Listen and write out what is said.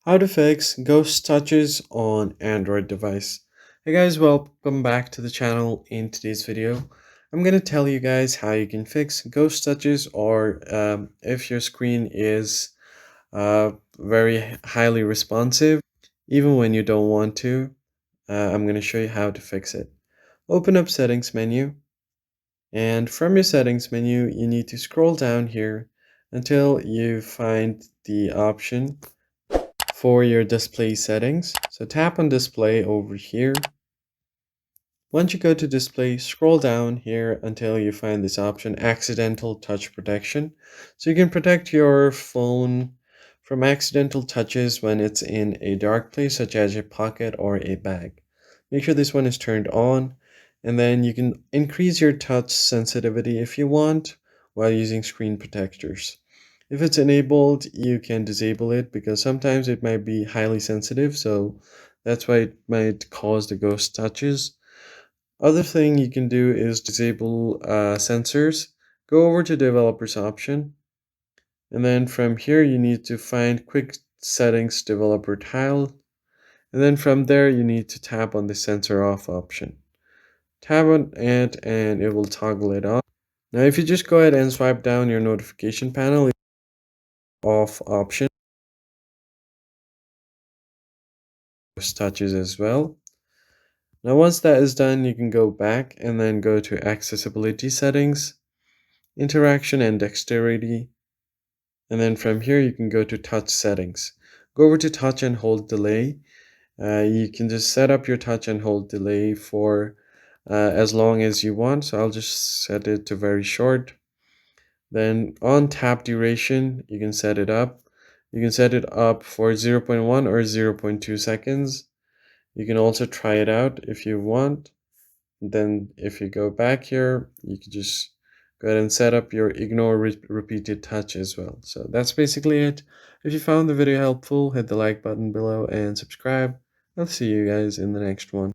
How to fix ghost touches on Android device. Hey guys, welcome back to the channel. In today's video, I'm going to tell you guys how you can fix ghost touches, or if your screen is very highly responsive, even when you don't want to. I'm going to show you how to fix it. Open up settings menu, and from your settings menu, you need to scroll down here until you find the option for your display settings. So tap on display over here. Once you go to display, scroll down here until you find this option, accidental touch protection. So you can protect your phone from accidental touches when it's in a dark place such as a pocket or a bag. Make sure this one is turned on, and then you can increase your touch sensitivity if you want while using screen protectors. If it's enabled, you can disable it because sometimes it might be highly sensitive, so that's why it might cause the ghost touches. Other thing you can do is disable sensors. Go over to developers option, and then from here you need to find quick settings developer tile, and then from there you need to tap on the sensor off option. Tap on it and it will toggle it on. Now if you just go ahead and swipe down your notification panel, off option touches as well. Now once that is done, you can go back and then go to accessibility settings, interaction and dexterity, and then from here you can go to touch settings. Go over to touch and hold delay. You can just set up your touch and hold delay for as long as you want, so I'll just set it to very short. Then on tap duration, you can set it up. You can set it up for 0.1 or 0.2 seconds. You can also try it out if you want. Then if you go back here, you can just go ahead and set up your ignore repeated touch as well. So that's basically it. If you found the video helpful, hit the like button below and subscribe. I'll see you guys in the next one.